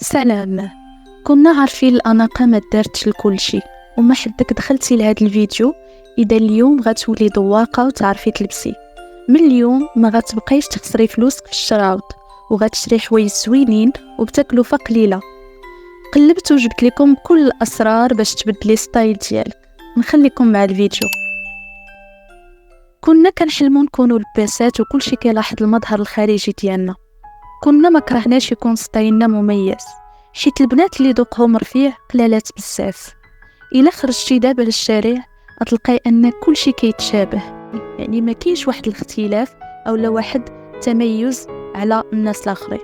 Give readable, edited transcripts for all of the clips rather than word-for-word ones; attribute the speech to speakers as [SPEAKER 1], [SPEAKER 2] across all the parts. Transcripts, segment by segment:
[SPEAKER 1] سلام. كنا عارفين الأناقة ما دارتش لكل شيء، وما حدك دخلتي لهذا الفيديو إذا اليوم غتولي ذواقة وتعرفي تلبسي. من اليوم ما غتبقيش تخسري فلوسك في الشراوط، وغتشري حوايج زوينين وبتكلفة قليلة. قلبت وجبت لكم كل الأسرار باش تبدلي ستايل ديالك. نخليكم مع الفيديو. كنا كنحلموا نكونوا لباسات وكل شيء كيلاحظ المظهر الخارجي ديالنا. كنا ما كرهناش يكون ستايلنا مميز، حيت البنات اللي ذوقهم رفيع قلالات بزاف. الا خرجتي دابا للشارع غتلقاي ان كل شيء كيتشابه، يعني ما كاينش واحد الاختلاف اولا واحد تميز على الناس الاخرين.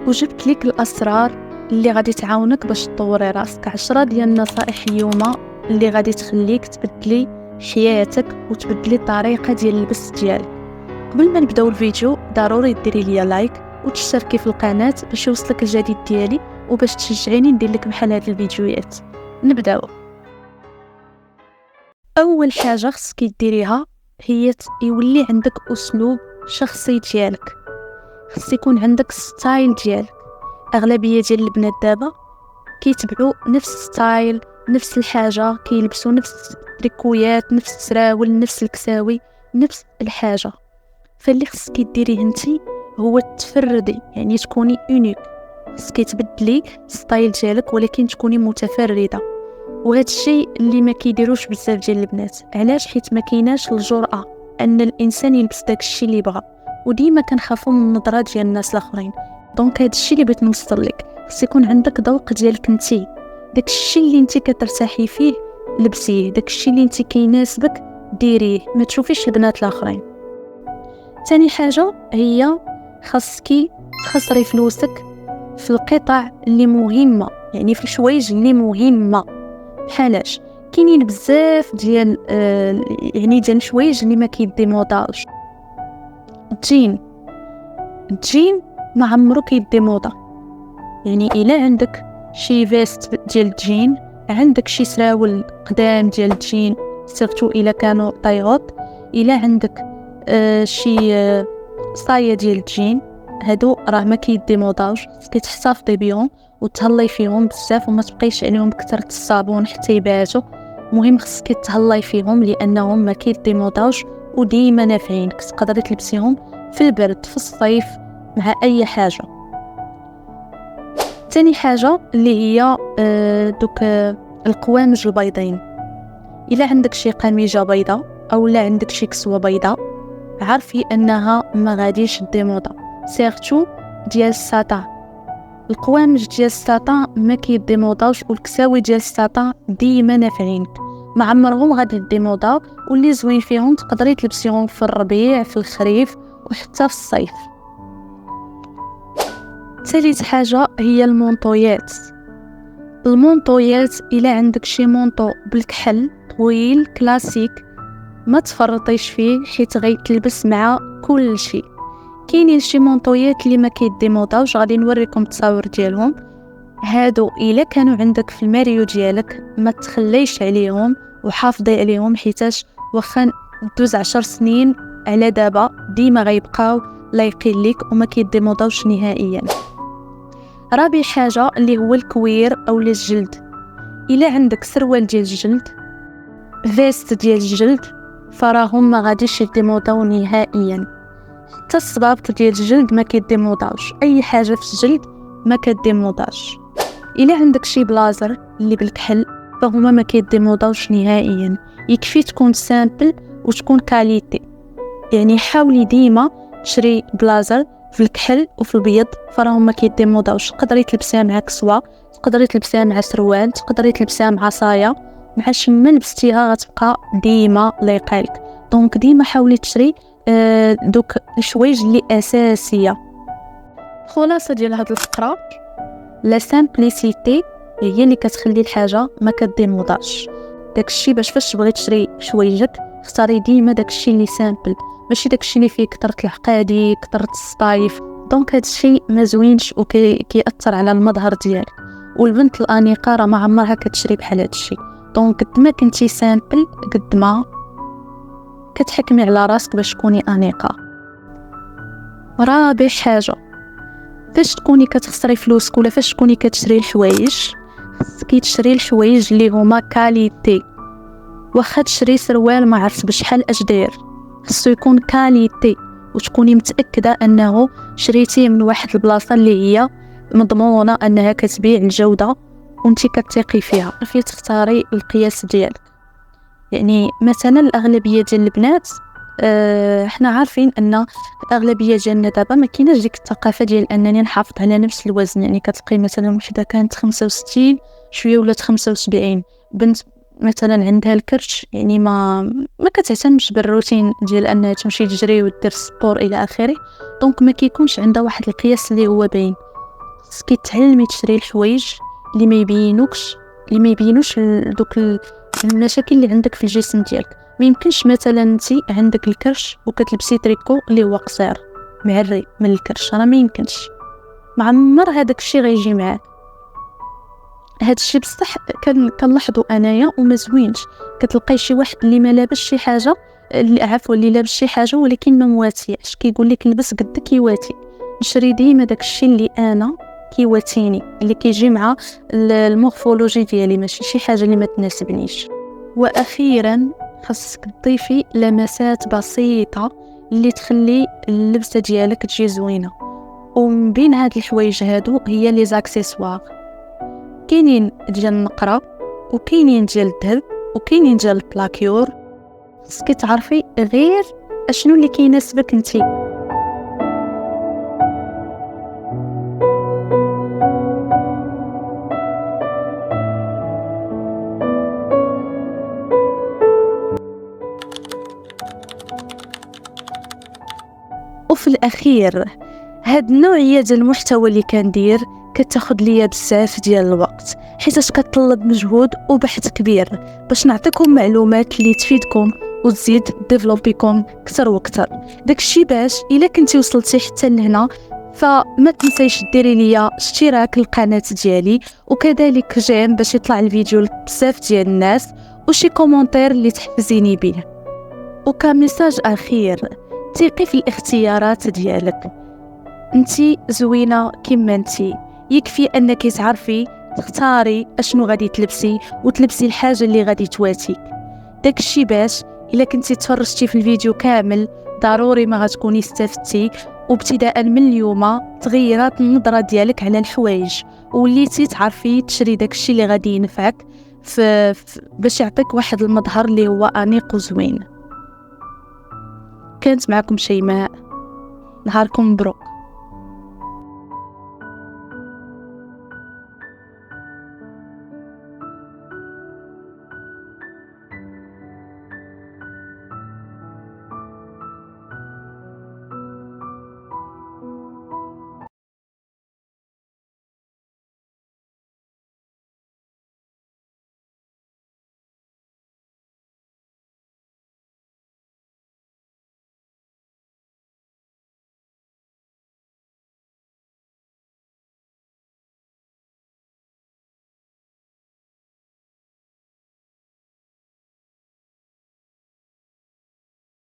[SPEAKER 1] وجبت لك الاسرار اللي غادي تعاونك باش تطوري راسك. 10 ديال النصائح اليوم اللي غادي تخليك تبدلي حياتك وتبدلي الطريقه ديال اللبس ديالك. قبل ما نبداو الفيديو ضروري ديري لي لايك وتشتركي في القناه باش يوصلك الجديد ديالي وباش تشجعيني ندير لك بحال هاد الفيديوهات. نبداو. اول حاجه خصك ديريها هي يولي عندك اسلوب شخصي ديالك. خص يكون عندك ستايل ديالك. اغلبيه ديال البنات دابا كيتبعوا نفس ستايل، نفس الحاجه، كيلبسوا نفس التريكويات، نفس السراول، نفس الكساوي، نفس الحاجه. فاللي خصك ديريه انتي هو تفردي، يعني تكوني اونيك. خصك تبدلي ستايل ديالك ولكن تكوني متفرده. وهذا الشيء اللي ما كيديروش بزاف ديال البنات. علاش؟ حيت ما كايناش الجرأه ان الانسان يلبس داك الشيء اللي بغى، وديما كنخافوا من النظره ديال الناس الاخرين. دونك هذا الشيء اللي بغيت نوصل لك، خص يكون عندك ذوق ديالك انتي. داك الشيء اللي انتي كترتاحي فيه لبسيه، داك الشيء اللي انتي كيناسبك ديريه، ما تشوفيش البنات الاخرين. ثاني حاجه هي خاصك تخسري فلوسك في القطع اللي مهمه، يعني في الحوايج اللي مهمه. بحالاش؟ كاينين بزاف ديال يعني ديال الحوايج اللي ما كيديموداوش. الجين ما عمرو كيديمودا. يعني الا عندك شي فيست ديال الجين، عندك شي سراول قدام ديال الجين سيرتو الا كانوا طايغوط، الا عندك شي صايه ديال الجين، هادو راه ما كيديموداوش. كتحتفظي بهم وتهلاي فيهم بزاف وما تبقيش عليهم كثرة الصابون حتى يبعثوا. مهم خصك تهلاي فيهم لانهم ما كيديموداوش وديما نافعينك. تقدري تلبسيهم في البرد، في الصيف، مع اي حاجه. ثاني حاجه اللي هي دوك القوامج البيضين. الا عندك شي قميجه بيضاء او لا عندك شي كسوه بيضاء، عارفي انها ما غاديش ديمودا، سيرتو ديال الساطا. القوامج ديال الساطا ما كيديموداوش، والكساوي ديال الساطا ديما نافعينك، ما عمرهم غادي ديمودا. واللي زوين فيهم تقدري تلبسيهم في الربيع، في الخريف، وحتى في الصيف. ثالث حاجه هي المونطويات. الا عندك شي مونطو بالكحل طويل كلاسيك ما تفرطيش فيه، حيت غيتلبس مع كل شيء. كاينين شي مونطويات اللي ما كيديموداوش، غادي نوريكم التصاور ديالهم. هادو الا كانوا عندك في الماريو ديالك ما تخليش عليهم وحافظي عليهم، حيتاش واخا دوز 10 سنين على دابا ديما غيبقاو لايقين ليك وما كيديموداوش نهائيا. رابع حاجه اللي هو الكوير او الجلد. الا عندك سروال ديال الجلد، فيست ديال الجلد، فراهم ما غاديش يديموداو نهائيا. حتى الصبابط ديال الجلد ما كيديموداوش، اي حاجه في الجلد ما كديموداش. الا عندك شي بلازر اللي بالكحل فهما ما كيديموداوش نهائيا. يكفي تكون سامبل وتكون كاليتي. يعني حاولي ديما تشري بلازر في الكحل وفي البيض، فراهم ما كيديموداوش. تقدري تلبسيها مع كسوه، تقدري تلبسيها مع سروال، تقدري تلبسيها مع صايه، مع شما لبستيها غتبقى ديما لايقالك. دونك ديما حاولي تشري دوك الحوايج اللي اساسيه. خلاصه ديال هاد الفقره، لا سامبليسيتي هي اللي كتخلي الحاجه ما كديموداش. داكشي باش فاش تبغي تشري حوايجك اختاري ديما داكشي اللي سامبل، ماشي داكشي اللي فيه كثره الحقادي، كثره السطايف. دونك هادشي ما زوينش وكيأثر على المظهر ديالك. والبنت الانيقه راه ما عمرها كتشري بحال هادشي. دونك قد ما كنتي سامبل قد ما كتحكمي على راسك باش تكوني انيقه. رابع حاجه فاش تكوني كتخسري فلوسك ولا فاش تكوني كتشري الحوايج، خصك تشري الحوايج اللي هما كاليتي. واخا تشري سروال ما عرفت بشحال اش داير، خصو يكون كاليتي وتكوني متاكده انه شريتيه من واحد البلاصه اللي هي مضمونه انها كتبيع الجوده وانتي كتثقي فيها. كيفاش تختاري القياس ديالك؟ يعني مثلا الاغلبيه ديال البنات احنا عارفين ان الاغلبيه ديالنا دابا ما كايناش ديك الثقافه ديال انني نحافظ على نفس الوزن. يعني كتلقي مثلا وحده كانت 65 شويه ولات 75، بنت مثلا عندها الكرش، يعني ما كتهتمش بالروتين ديال انها تمشي تجري ودير سبور الى اخره. دونك ما كيكونش عندها واحد القياس اللي هو باين. خصك تعلمي تشري الحوايج اللي ما يبينوش دوك المشاكل اللي عندك في الجسم ديالك. ما يمكنش مثلا انت عندك الكرش وكتلبسي تريكو اللي هو قصير معري من الكرش، راه ما يمكنش، ما عمر هذاك الشيء غيجي معاك. هذا الشيء بصح كنلاحظوا انايا وما زوينش. كتلقاي شي واحد اللي ما لابس شي حاجه، اللي لابس شي حاجه ولكن ما مواتياش، كيقول لك لبس قد كيواتي. نشري ديما داك الشيء اللي انا كيواتيني، اللي كيجي مع المورفولوجي ديالي، ماشي شي حاجه اللي ما تناسبنيش. واخيرا خاصك تضيفي لمسات بسيطه اللي تخلي اللبسه ديالك تجي زوينه. ومن بين هاد الحوايج هادو هي لي زاكسيسوار. كاينين ديال النقره وكاينين ديال الذهب وكاينين ديال البلاكيور. خصك تعرفي غير اشنو اللي كيناسبك انتي. وفي الاخير هاد النوعيه ديال المحتوى اللي كندير كتاخذ ليا بزاف ديال الوقت، حيت كتطلب مجهود وبحث كبير باش نعطيكم معلومات اللي تفيدكم وتزيد ديفلوبيكم اكثر واكثر. داكشي باش الا كنتي وصلتي حتى لهنا فما تنسيش ديري ليا اشتراك للقناه ديالي، وكذلك جيم باش يطلع الفيديو لبزاف ديال الناس، وشي كومونتير اللي تحفزيني به. وكميساج اخير، ثقي في الاختيارات ديالك. انتي زوينه كما انتي، يكفي انك تعرفي تختاري اشنو غادي تلبسي وتلبسي الحاجه اللي غادي تواتيك. داكشي باش الا كنتي تفرجتي في الفيديو كامل ضروري ما غتكوني استفدتي، وابتداء من اليوم تغيرات النظره ديالك على الحوايج، وليتي تعرفي تشري داكشي اللي غادي ينفعك باش يعطيك واحد المظهر اللي هو انيق وزوين. كانت معكم شيماء، نهاركم مبروك.